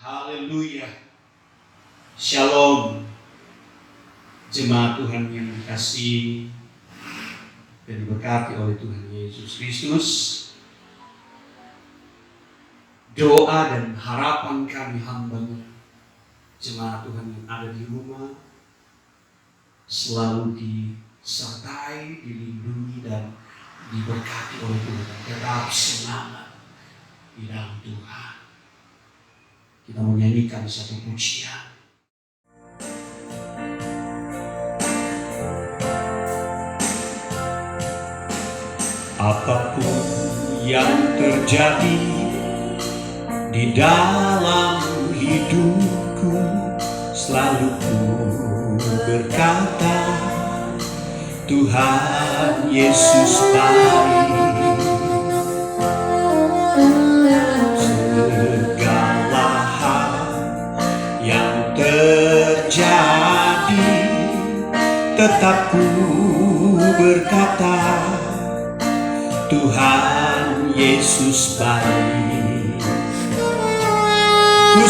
Haleluya. Shalom. Jemaat Tuhan yang dikasihi dan diberkati oleh Tuhan Yesus Kristus. Doa dan harapan kami hamba-Nya, jemaat Tuhan yang ada di rumah, selalu disertai, dilindungi dan diberkati oleh Tuhan. Tetap semangat di dalam Tuhan. Kita menyanyikan satu pujian. Apapun yang terjadi di dalam hidupku, selalu ku berkata, Tuhan Yesus baik. Segala hal yang terjadi, tetap ku berkata, Tuhan Yesus baik. Ku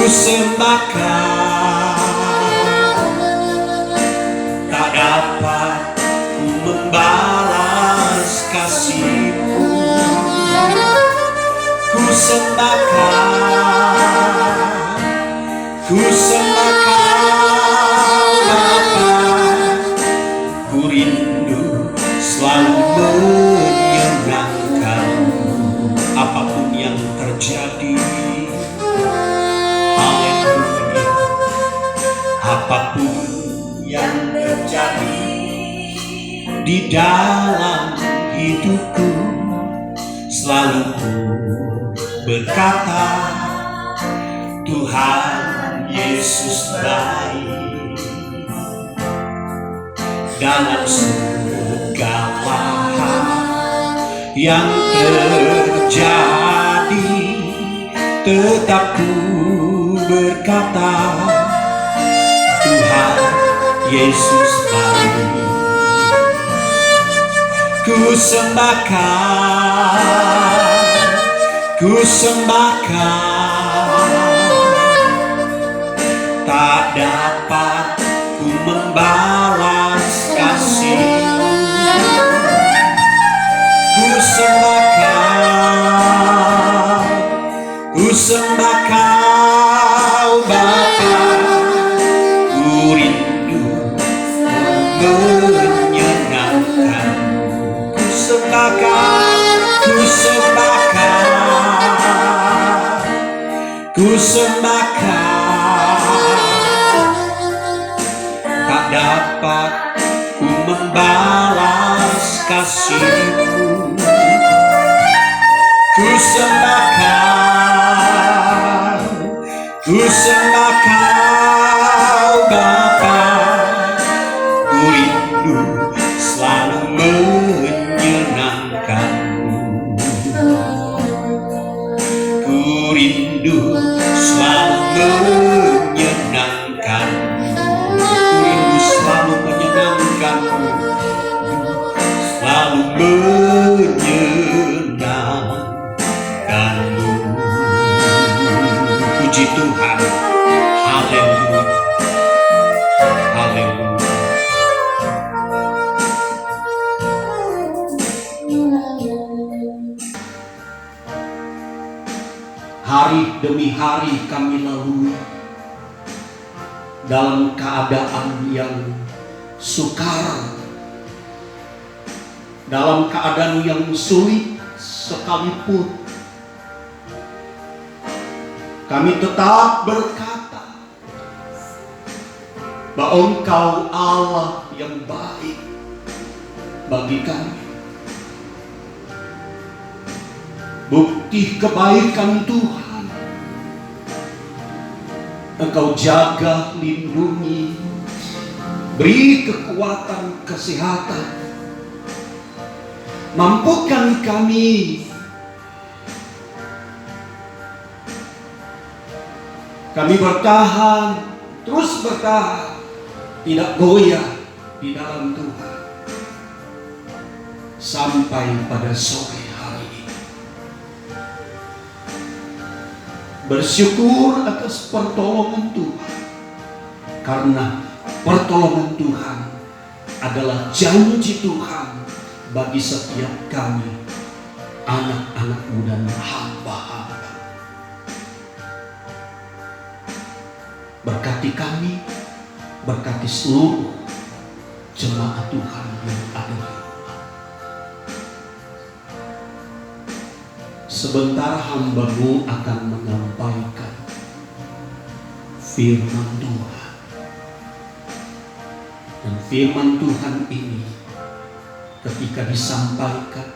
sembahkan, tak dapat ku membalas kasih-Mu. Ku sembahkan Bapa, ku rindu selalu menyenangkan-Mu. Apapun yang terjadi, haleluya. Apapun yang terjadi di dalam hidupku, selalu ku berkata, Tuhan Yesus baik. Dalam segala hal yang terjadi, tetap ku berkata, Tuhan Yesus baik. Ku sembahkan, tak dapat ku membalas kasih-Mu. Ku sembahkan Bapa, ku rindu menyenangkan. Ku sembahkan, tak dapat ku membalas kasih-Mu. Ku sembahkan Bapa, ku rindu selalu menyenangkan-Mu. Ku rindu selalu menyenangkan-Mu. Ku rindu selalu menyenangkan-Mu. Selalu menyenangkan-Mu. Puji Tuhan. Haleluya. Haleluya. Hari demi hari kami lalui dalam keadaan yang sukar, dalam keadaan yang sulit sekalipun, kami tetap berkata bahwa Engkau Allah yang baik bagi kami. Bukti kebaikan Tuhan, Engkau jaga, lindungi, beri kekuatan, kesehatan, mampukan kami bertahan, terus bertahan, tidak goyah di dalam Tuhan sampai pada sore hari ini. bersyukur atas pertolongan Tuhan. Karena pertolongan Tuhan adalah janji Tuhan bagi setiap kami, anak-anak-Mu dan hamba-hamba. Berkati kami, berkati seluruh jemaat Tuhan yang ada di rumah. Sebentar hamba-Mu akan menyampaikan firman Tuhan. Dan firman Tuhan ini ketika disampaikan,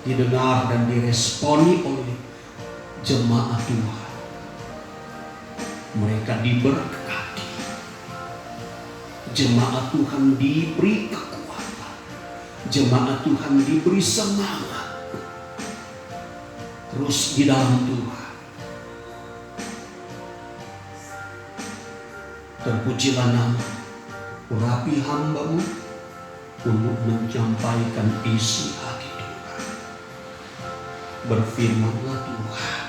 didengar dan diresponi oleh jemaat Tuhan, mereka diberkati. Jemaat Tuhan diberi kekuatan. Jemaat Tuhan diberi semangat. Terus di dalam Tuhan. Terpujilah nama urapi hamba-Mu untuk menyampaikan isi hati Tuhan. Berfirmanlah Tuhan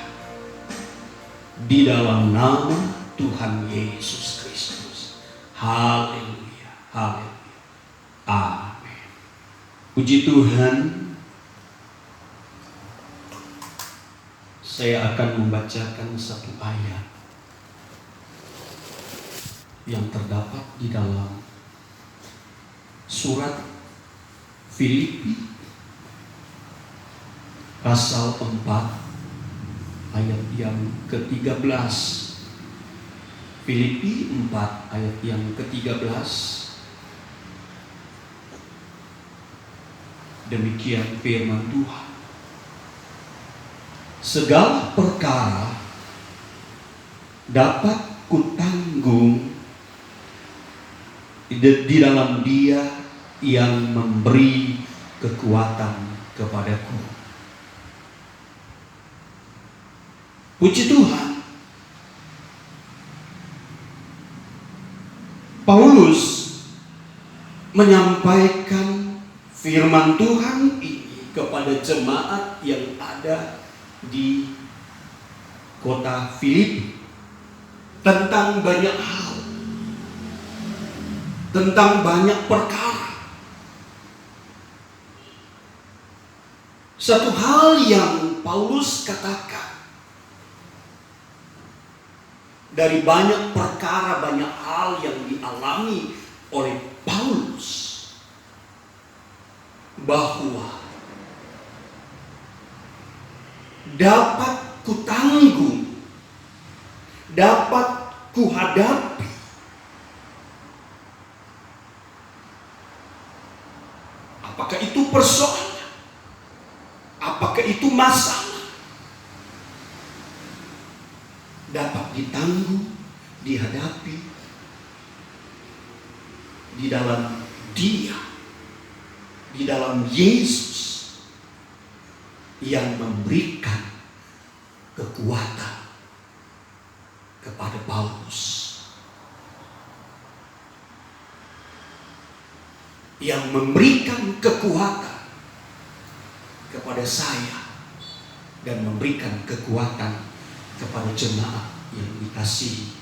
di dalam nama Tuhan Yesus Kristus. Haleluya, haleluya, amin. Puji Tuhan. Saya akan membacakan satu ayat yang terdapat di dalam surat Filipi pasal 4 ayat yang ke-13. Filipi 4 ayat yang ke-13. Demikian firman Tuhan. Segala perkara dapat kutanggung di dalam Dia yang memberi kekuatan kepadaku. Puji Tuhan. Paulus menyampaikan firman Tuhan ini kepada jemaat yang ada di kota Filipi tentang banyak hal, tentang banyak perkara. Satu hal yang Paulus katakan, dari banyak perkara, banyak hal yang dialami oleh Paulus, bahwa dapat kutanggung, dapat kuhadapi apakah itu persoalan, apakah itu masalah, dapat ditanggung, dihadapi di dalam Dia, di dalam Yesus yang memberikan kekuatan kepada Paulus, yang memberikan kekuatan kepada saya, dan memberikan kekuatan kepada jemaat yang dikasihi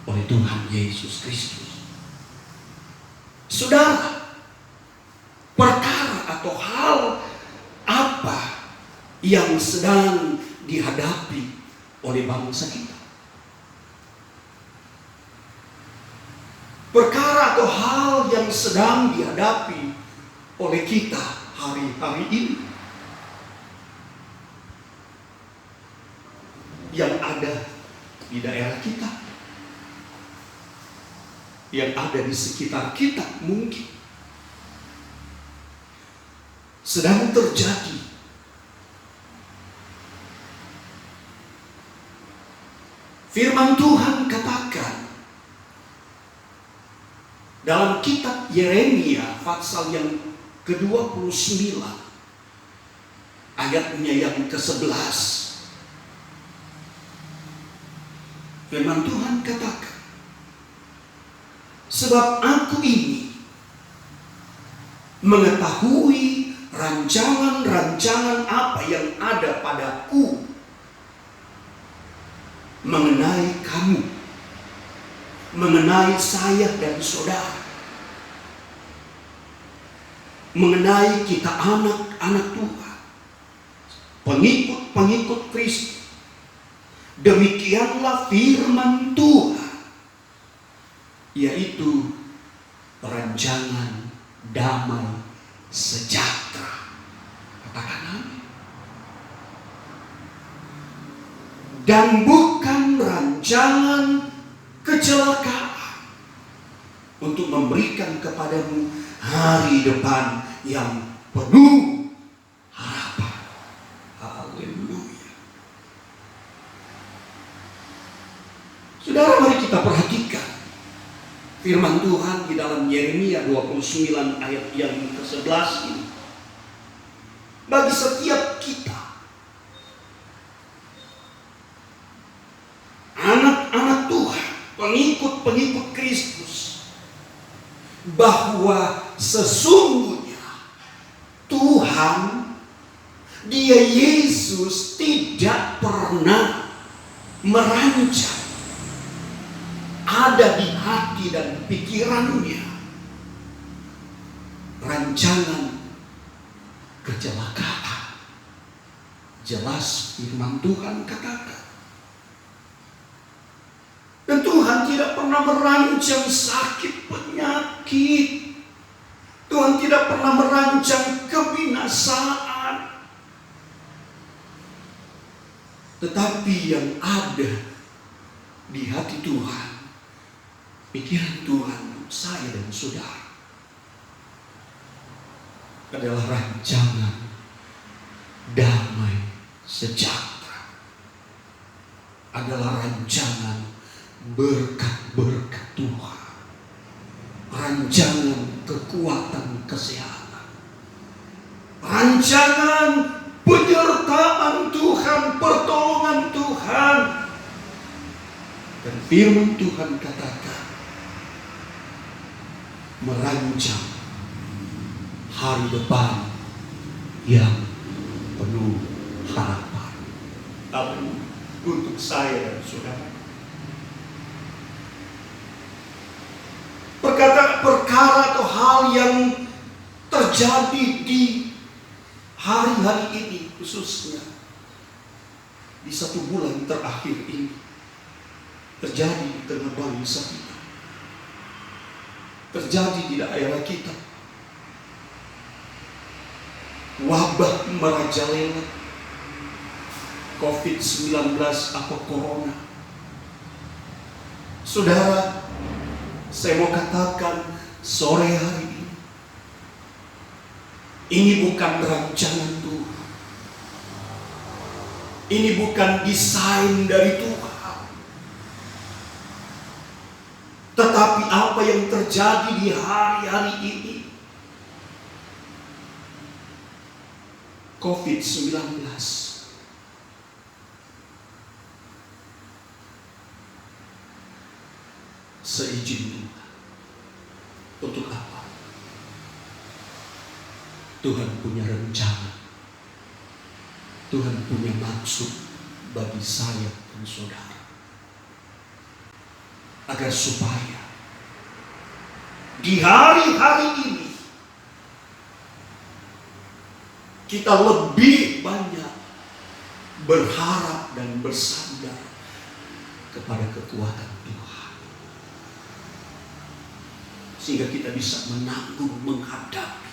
oleh Tuhan Yesus Kristus. Saudara, perkara atau hal apa yang sedang dihadapi oleh bangsa kita? Perkara atau hal yang sedang dihadapi oleh kita hari-hari ini, yang ada di daerah kita, yang ada di sekitar kita, mungkin sedang terjadi. Firman Tuhan katakan dalam kitab Yeremia pasal yang ke-29 ayatnya yang ke-11. Firman Tuhan katakan, sebab aku ini mengetahui rancangan-rancangan apa yang ada padaku, mengenai kamu, mengenai saya dan saudara, mengenai kita anak-anak Tuhan, pengikut-pengikut Kristus. Demikianlah firman Tuhan, yaitu rancangan damai sejahtera. Katakan amin. Dan bukan rancangan kecelakaan, untuk memberikan kepadamu hari depan yang penuh harapan. Haleluya. Saudara, mari kita perhatikan firman Tuhan di dalam Yeremia 29 ayat yang ke-11 ini. Bagi setiap kita, anak-anak Tuhan, pengikut-pengikut Kristus, bahwa sesungguhnya Tuhan, Dia Yesus, tidak pernah merancang, ada di hati dan pikirannya rancangan kecelakaan. Jelas firman Tuhan katakan. Dan Tuhan tidak pernah merancang sakit penyakit. Tuhan tidak pernah merancang kebinasaan. Tetapi yang ada di hati Tuhan, pikiran Tuhan, saya dan saudara, adalah rancangan damai sejahtera. Adalah rancangan berkat-berkat Tuhan, rancangan kekuatan kesehatan, rancangan penyertaan Tuhan, pertolongan Tuhan. Dan firman Tuhan katakan, merancang hari depan yang penuh harapan. Amin. Untuk saya dan saudara, perkara atau hal yang terjadi di hari-hari ini, khususnya di 1 bulan terakhir ini, terjadi di tengah bangsa kita, terjadi di daerah kita. Wabah merajalela, COVID-19 atau Corona. Saudara, saya mau katakan sore hari ini bukan rancangan Tuhan. Ini bukan desain dari Tuhan. Tetapi apa yang terjadi di hari-hari ini, COVID-19, seizin Tuhan. Untuk apa? Tuhan punya rencana, Tuhan punya maksud bagi saya dan saudara, agar supaya di hari-hari ini kita lebih banyak berharap dan bersandar kepada kekuatan Tuhan, sehingga kita bisa menanggung, menghadapi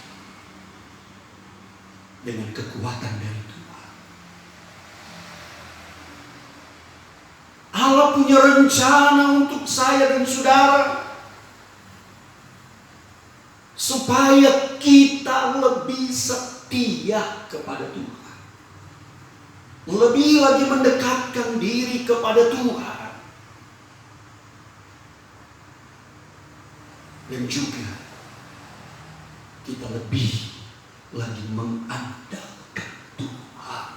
dengan kekuatan dari Tuhan. Allah punya rencana untuk saya dan saudara, supaya kita lebih setia kepada Tuhan, lebih lagi mendekatkan diri kepada Tuhan, dan juga kita lebih lagi mengandalkan Tuhan.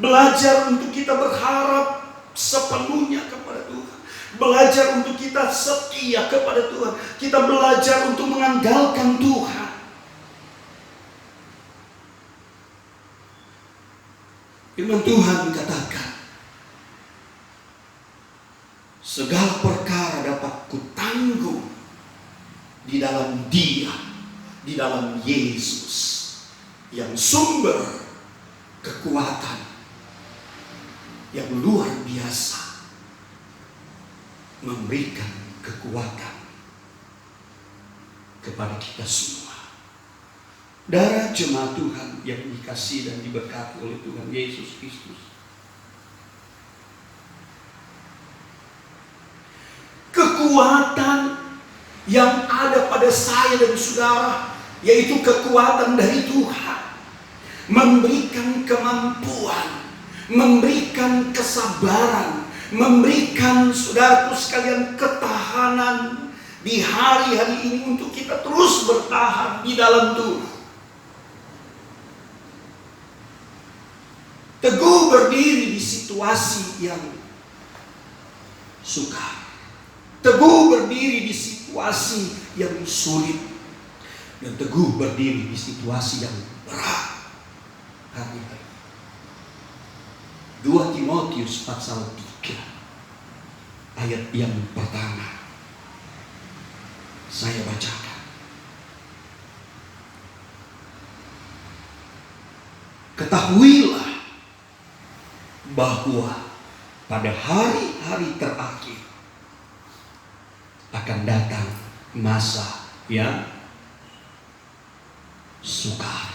Belajar untuk kita berharap sepenuhnya kepada Tuhan. Belajar untuk kita setia kepada Tuhan. Kita belajar untuk mengandalkan Tuhan. Firman Tuhan katakan, segala perkara dapat kutanggung di dalam Dia, di dalam Yesus, yang sumber kekuatan yang luar biasa, memberikan kekuatan kepada kita semua. Darah jemaat Tuhan yang dikasihi dan diberkati oleh Tuhan Yesus Kristus, kekuatan yang ada pada saya dan saudara, yaitu kekuatan dari Tuhan, memberikan kemampuan, memberikan kesabaran, memberikan saudaraku sekalian ketahanan di hari-hari ini untuk kita terus bertahan di dalam Tuhan. Teguh berdiri di situasi yang sukar, teguh berdiri di situasi yang sulit, dan teguh berdiri di situasi yang berat. Hari-hari 2 Timotius pasal 3 ayat yang pertama saya bacakan. Ketahuilah bahwa pada hari-hari terakhir akan datang masa yang sukar.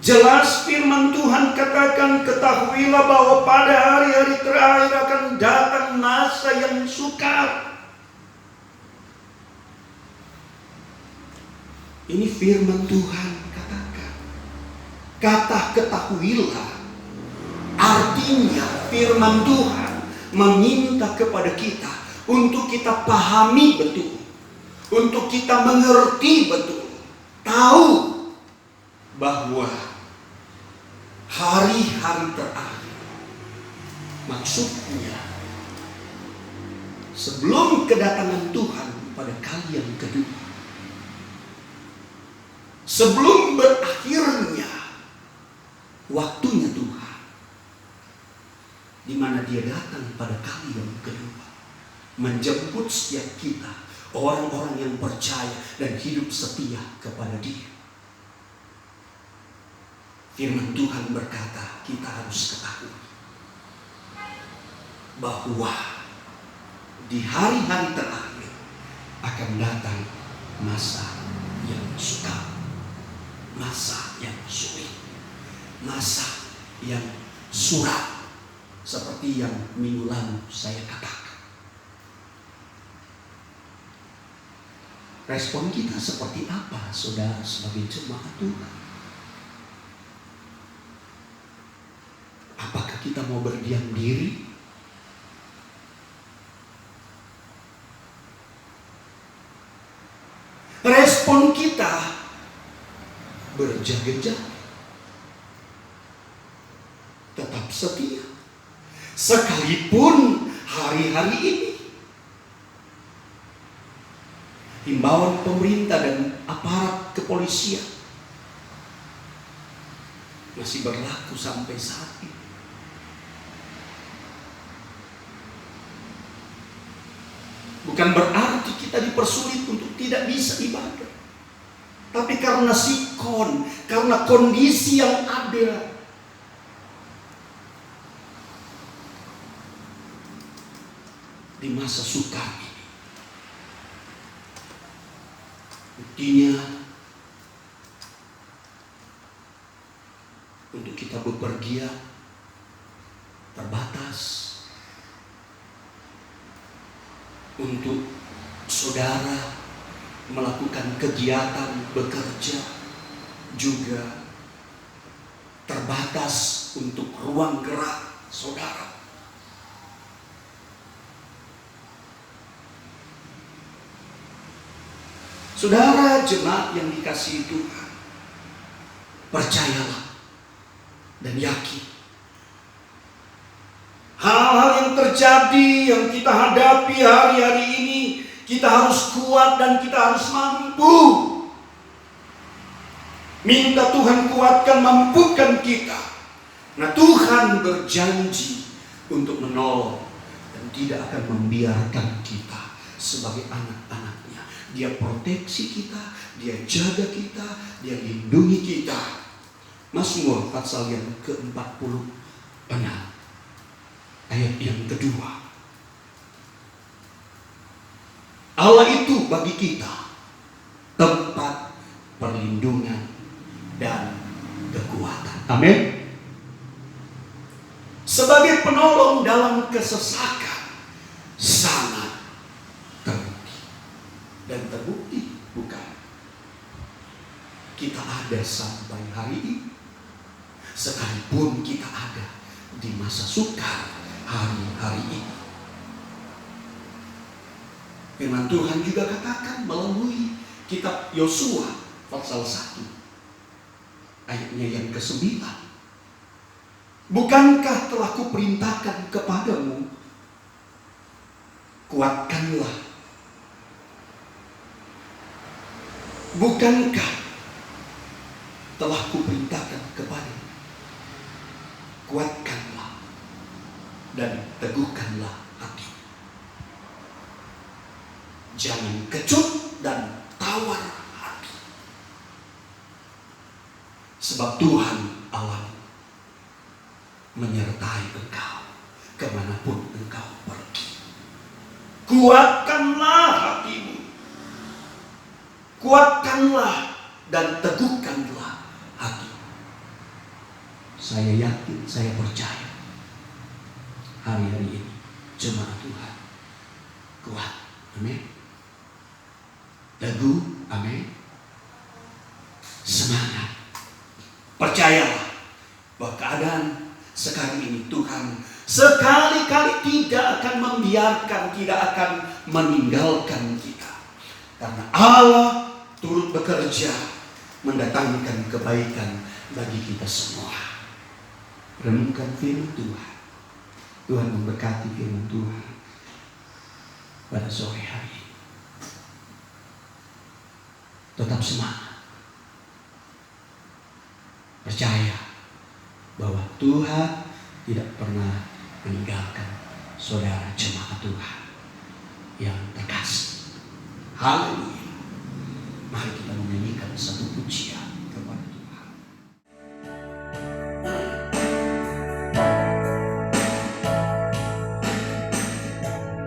Jelas firman Tuhan katakan, ketahuilah bahwa pada hari-hari terakhir akan datang masa yang sukar. Ini firman Tuhan katakan. Kata ketahuilah artinya firman Tuhan meminta kepada kita untuk kita pahami betul, untuk kita mengerti betul, tahu bahwa hari-hari terakhir, maksudnya sebelum kedatangan Tuhan pada kali yang kedua, sebelum berakhirnya waktunya Tuhan, di mana Dia datang pada kali yang kedua, menjemput setiap kita, orang-orang yang percaya dan hidup setia kepada Dia. Firman Tuhan berkata, kita harus ketahui bahwa di hari-hari terakhir akan datang masa yang sukar, masa yang sulit, masa yang suram, seperti yang minggu lalu saya katakan. Respon kita seperti apa, saudara, sebagai jemaat Tuhan? Apakah kita mau berdiam diri? Respon kita berjaga-jaga, tetap setia, sekalipun hari-hari ini himbauan pemerintah dan aparat kepolisian masih berlaku sampai saat ini. Bukan berarti kita dipersulit untuk tidak bisa ibadah, tapi karena sikon, karena kondisi yang ada, di masa sukar ini, buktinya untuk kita bepergian terbatas, untuk saudara melakukan kegiatan bekerja juga terbatas untuk ruang gerak saudara. Saudara jemaat yang dikasihi Tuhan, percayalah dan yakin, hal-hal yang terjadi, yang kita hadapi hari-hari ini, kita harus kuat dan kita harus mampu. Minta Tuhan kuatkan, mampukan kita Nah, Tuhan berjanji untuk menolong dan tidak akan membiarkan kita sebagai anak-anaknya. Dia proteksi kita, dia jaga kita, dia lindungi kita. Mazmur pasal yang ke-46 ayat yang kedua. Allah itu bagi kita tempat perlindungan dan kekuatan. Amin. Sebagai penolong dalam kesesakan, sangat terbukti. Dan terbukti bukan kita ada sampai hari ini, sekalipun kita ada di masa sukar hari-hari ini. Firman Tuhan juga katakan melalui kitab Yosua pasal 1 ayatnya yang ke-9. Bukankah telah kuperintahkan kepadamu, kuatkanlah. Bukankah telah kuperintahkan kepadamu, kuatkanlah dan teguhkanlah hati. Jangan kecut dan tawar hati. Sebab Tuhan Allah menyertai engkau kemanapun engkau pergi. Kuatkanlah hatimu. Kuatkanlah dan teguhkanlah hati. Saya yakin, saya percaya hari-hari ini jemaat Tuhan kuat. Amin. Teguh. Amin. Semangat. Percayalah bahwa keadaan sekarang ini Tuhan sekali-kali tidak akan membiarkan, tidak akan meninggalkan kita. Karena Allah turut bekerja mendatangkan kebaikan bagi kita semua. Renungkan firman Tuhan. Tuhan memberkati firman Tuhan pada sore hari ini. Tetap semangat. Percaya bahwa Tuhan tidak pernah meninggalkan saudara jemaat Tuhan yang terkasih. Haleluya. Mari kita menyanyikan satu pujian kepada Tuhan.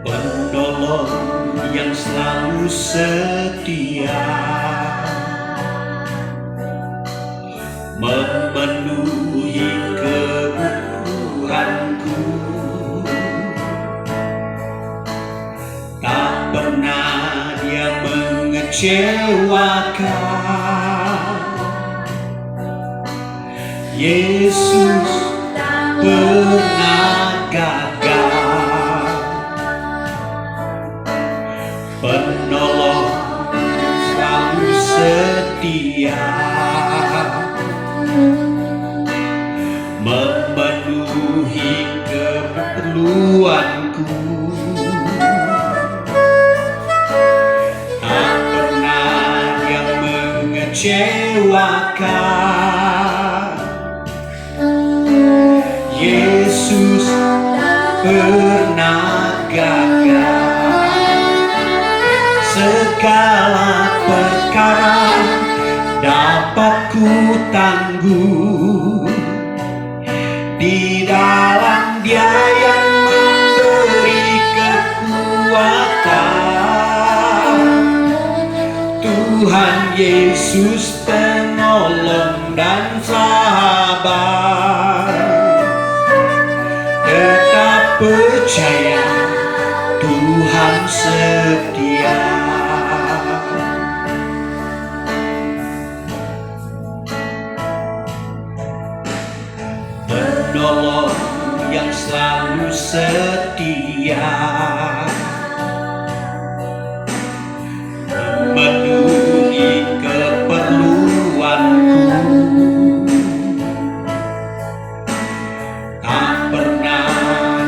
Penolong yang selalu setia, memenuhi kebutuhanku, tak pernah dia mengecewakan. Yesus pernah gagal, penolong selalu setia, memenuhi keperluanku, tak pernah dia mengecewakan. Yesus pernah gagal, segala perkara dapat ku tanggung di dalam Dia yang memberi kekuatan. Tuhan Yesus penolong dan sahabat. Tetap percaya Tuhan setia. Penolong yang selalu setia, memenuhi keperluanku, tak pernah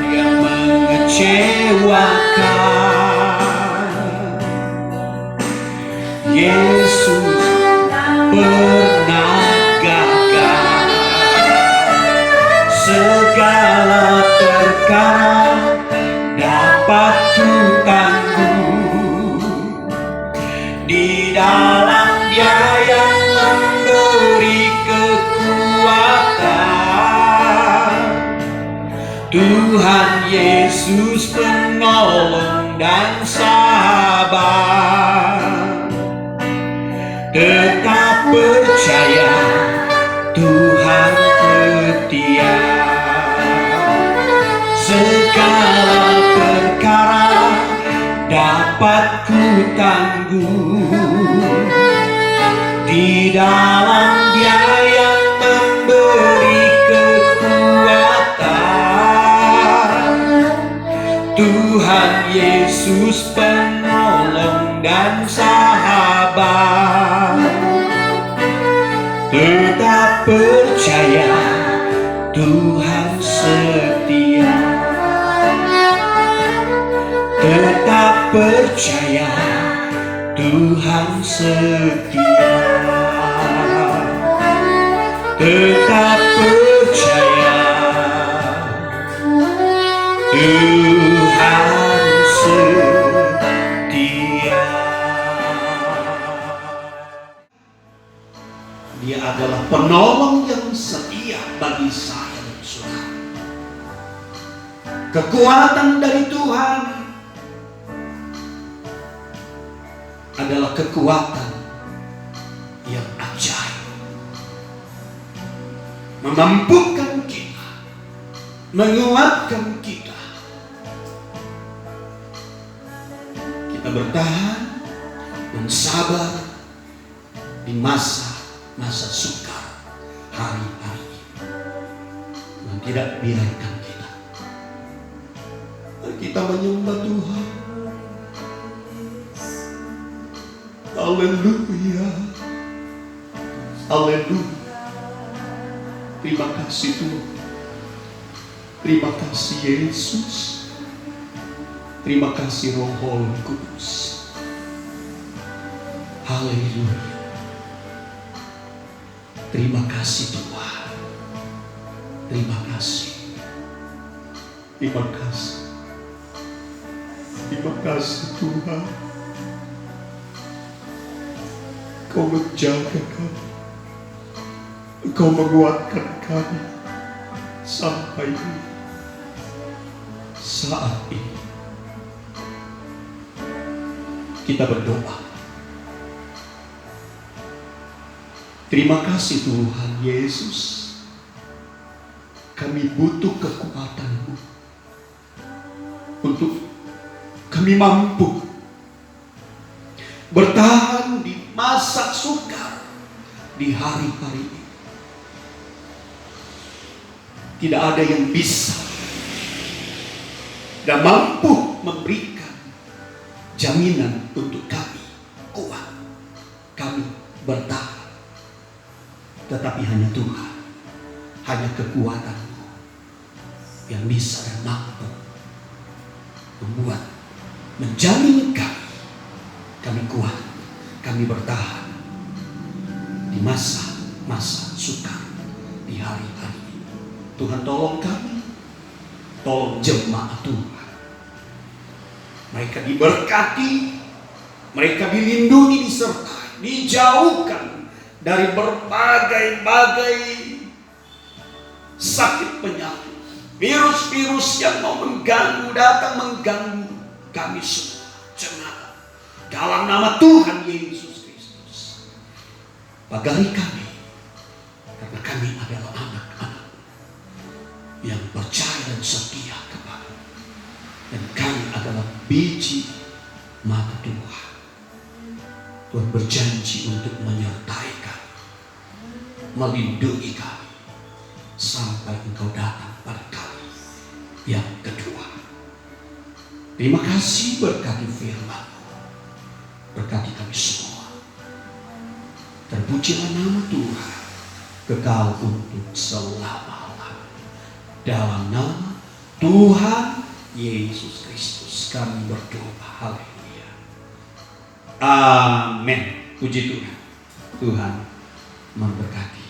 dia mengecewakan. Yesus pernah gagal, sekarang dapat ku tangguh. Di dalam Dia yang memberi kekuatan, Tuhan Yesus penolong dan sahabat. Tetap percaya, Tuhan setia. Segala perkara dapat ku tangguh. Di dalam Dia yang memberi kekuatan, Tuhan Yesus penolong dan sahabat. Tetap percaya, Tuhan setia. Tetap percaya, Tuhan setia. Tetap percaya, Tuhan setia. Dia adalah penolong yang setia bagi saya dan saudara. Kekuatan dari Tuhan adalah kekuatan yang ajaib, memampukan kita, menguatkan kita. Kita bertahan dan sabar di masa sukar hari-hari ini. Tuhan tidak biarkan kita. Mari kita menyembah Tuhan. Haleluya. Haleluya. Terima kasih Tuhan. Terima kasih Yesus. Terima kasih Roh Kudus. Haleluya. Terima kasih Tuhan. Terima kasih. Terima kasih. Terima kasih Tuhan. Kau menjaga kami. Engkau menguatkan kami sampai saat ini. Kita berdoa. Terima kasih Tuhan Yesus. Kami butuh kekuatan-Mu untuk kami mampu bertahan di masa sukar di hari-hari ini. Tidak ada yang bisa dan mampu memberikan jaminan untuk kami kuat, kami bertahan. Tetapi hanya Tuhan, hanya kekuatan-Mu yang bisa dan mampu membuat, menjamin kami kuat, kami bertahan di masa sukar di hari-hari ini. Tuhan tolong kami, tolong jemaat Tuhan. Mereka diberkati, mereka dilindungi, disertai, dijauhkan dari berbagai sakit penyakit, virus-virus yang mau datang mengganggu kami semua jemaat. Dalam nama Tuhan Yesus Kristus, pagari kami, karena kami adalah anak-anak yang percaya dan setia kepada, dan kami adalah biji mata Tuhan. Tuhan berjanji untuk menyertai kami, melindungi kami sampai Engkau datang pada kami yang kedua. Terima kasih, berkati firman, berkati kami semua. Terpujilah nama Tuhan, kekal untuk selama-lamanya. Dalam nama Tuhan Yesus Kristus kami berdoa. Haleluya. Amin. Puji Tuhan. Tuhan memberkati.